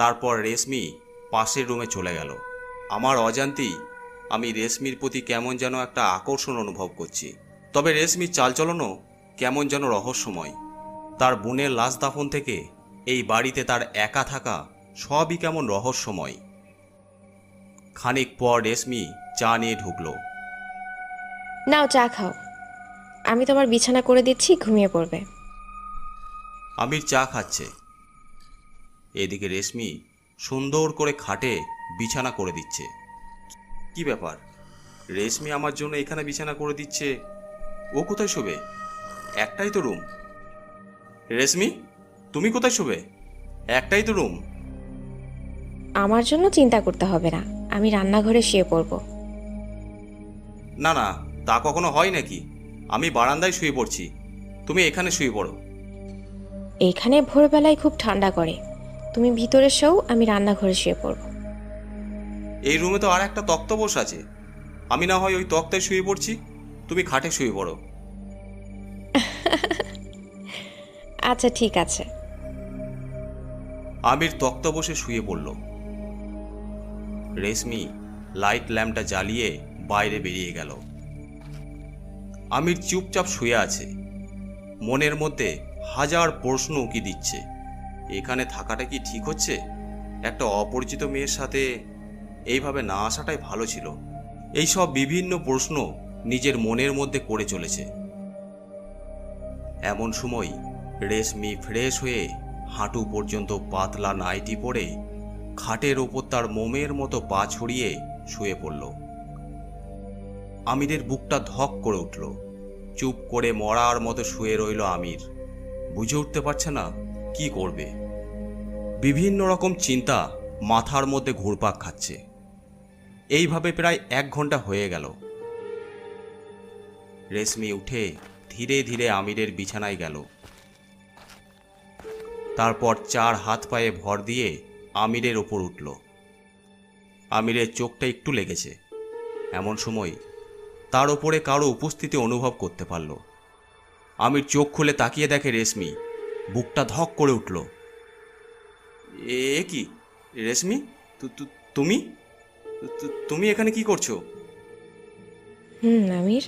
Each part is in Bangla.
তারপর রেশমি পাশের রুমে চলে গেল। আমার অজান্তেই আমি রেশমির প্রতি কেমন যেন একটা আকর্ষণ অনুভব করছি। তবে রেশমির চালচলনও কেমন যেন রহস্যময়। তার বোনের লাশ দাফন থেকে এই বাড়িতে তার একা থাকা সবই কেমন রহস্যময়। খানিক পর রেশমি চা নিয়ে ঢুকলো। নাও চা খাও, আমি তোমার বিছানা করে দিচ্ছি, ঘুমিয়ে পড়বে। আমির চা খাচ্ছে, এদিকে রেশমি সুন্দর করে খাটে বিছানা করে দিচ্ছে। কি ব্যাপার, রেশমি আমার জন্য এখানে বিছানা করে দিচ্ছে, ও কোথায় শোবে? একটাই তো রুম। রেশমি, তুমি কোথায় শোবে? একটাই তো রুম। আমার জন্য চিন্তা করতে হবে না, আমি রান্নাঘরে শুয়ে পড়ব। না না, তা কখনো হয় নাকি? আমি বারান্দায় শুয়ে পড়ছি, তুমি এখানে শুয়ে পড়ো। এইখানে ভোরবেলায় খুব ঠান্ডা করে, তুমি ভিতরে শোও, আমি রান্নাঘরে শুয়ে পড়ব। এই রুমে তো আর একটা তক্তপোষ আছে, আমি না হয় ওই তক্তায় শুয়ে পড়ছি, তুমি খাটে শুয়ে পড়ো। আচ্ছা ঠিক আছে। আমির তক্তা বসে শুয়ে পড়ল। রেশমি লাইট ল্যাম্পটা জ্বালিয়ে বাইরে বেরিয়ে গেল। আমির চুপচাপ শুয়ে আছে, মনের মধ্যে হাজার প্রশ্ন উকি দিচ্ছে। এখানে থাকাটা কি ঠিক হচ্ছে? একটা অপরিচিত মেয়ের সাথে এইভাবে না আসাটাই ভালো ছিল। এইসব বিভিন্ন প্রশ্ন নিজের মনের মধ্যে করে চলেছে। এমন সময় রেশমি ফ্রেশ হয়ে হাঁটু পর্যন্ত পাতলা নাইটি পরে খাটের ওপর তার মোমের মতো পা ছড়িয়ে শুয়ে পড়ল। আমিরের বুকটা ধক করে উঠল। চুপ করে মরার মতো শুয়ে রইল আমির। বুঝে উঠতে পারছে না কি করবে। বিভিন্ন রকম চিন্তা মাথার মধ্যে ঘুরপাক খাচ্ছে। এইভাবে প্রায় 1 ঘন্টা হয়ে গেল। রেশমি উঠে ধীরে ধীরে আমিরের বিছানায় গেল। তারপর 4 হাত পায়ে ভর দিয়ে আমিরের ওপর উঠল। আমিরের চোখটা একটু লেগেছে। এমন সময় তার ওপরে কারো উপস্থিতি অনুভব করতে পারল। আমির চোখ খুলে তাকিয়ে দেখে রেশমি। বুকটা ধক করে উঠল। এ কি রেশমি, তুমি তুমি এখানে কি করছো? আমির,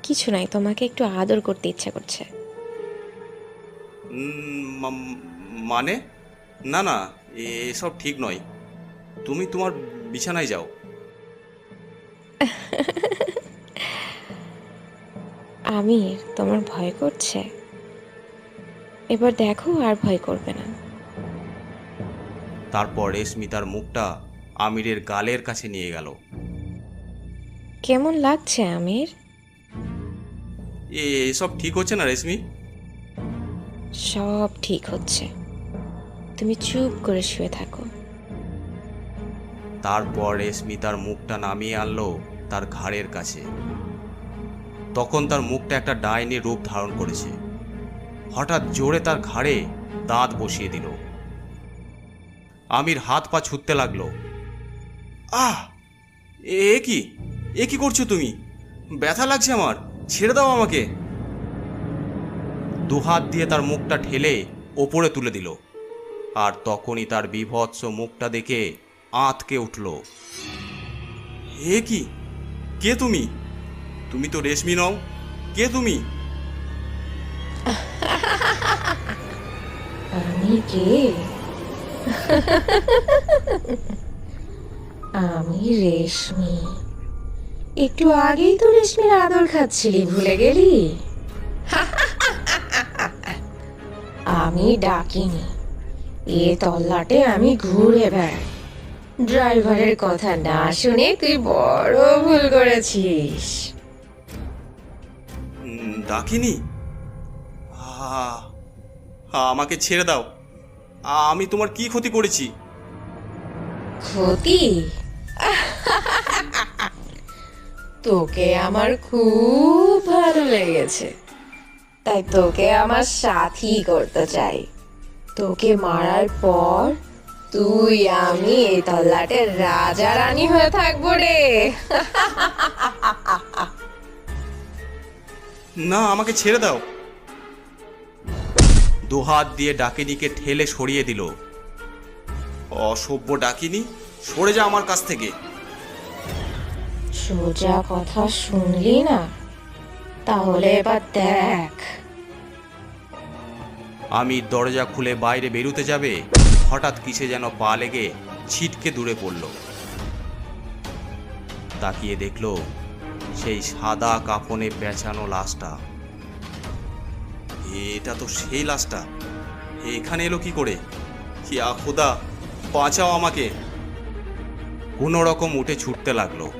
কিছু নাই, তোমাকে একটু আদর করতে ইচ্ছা করছে। মানে? না না, এসব ঠিক নয়। তুমি তোমার বিছানায় যাও। আমির, তোমার ভয় করছে? এবার দেখো, আর ভয় করবে না। তারপর রেশমি তার মুখটা আমিরের গালের কাছে নিয়ে গেল। কেমন লাগছে আমির? এসব ঠিক হচ্ছে না রেশমি। সব ঠিক হচ্ছে, তুমি চুপ করে শুয়ে থাকো। তারপর রেশমি তার মুখটা নামিয়ে আনলো তার ঘাড়ের কাছে। তখন তার মুখটা একটা ডাইনি রূপ ধারণ করেছে। হঠাৎ জোরে তার ঘাড়ে দাঁত বসিয়ে দিল। আমির হাত পা ছুটতে লাগলো। আহ! এ কি, এ কি করছো তুমি? ব্যথা লাগছে আমার, ছেড়ে দাও আমাকে। দুহাত দিয়ে তার মুখটা ঠেলে ওপরে তুলে দিল। আর তখনই তার বীভৎস মুখটা দেখে আঁতকে উঠল। হে কি, কে তুমি? তুমি তো রেশমি নও, কে তুমি? আমি কে? আমি রেশমি। একটু আগেই তো রেশমির আদর খাচ্ছিলি, ভুলে গেলি? আমি ডাকিনি, এ তল্লাটে আমি ঘুরে বেড়াই। ড্রাইভারের কথা না শুনে তুই বড় ভুল করেছিস। ডাকিনি? আমাকে ছেড়ে দাও। আমি তোমার কি ক্ষতি করেছি? ক্ষতি? তোকে আমার খুব ভালো লেগেছে, তাই তোকে আমার সাথী করতে চাই। তোকে মারার পর তুই আমি এই তল্লাটের রাজা রানী হয়ে থাকবো রে। না, আমাকে ছেড়ে দাও। দুহাত দিয়ে ডাকিনিকে ঠেলে সরিয়ে দিল। অসভ্য ডাকিনি, সরে যা আমার কাছ থেকে। সোজা কথা শুনলি না? তাহলে এবার দেখ। আমি দরজা খুলে বাইরে বেরুতে যাবে, হঠাৎ কিসে যেন পা লেগে ছিটকে দূরে পড়ল। তাকিয়ে দেখলো সেই সাদা কাফনে পেঁচানো লাশটা। এটা তো সেই লাশটা, এখানে এলো কি করে? ইয়া খোদা, বাঁচাও আমাকে। কোনো রকম উঠে ছুটতে লাগলো।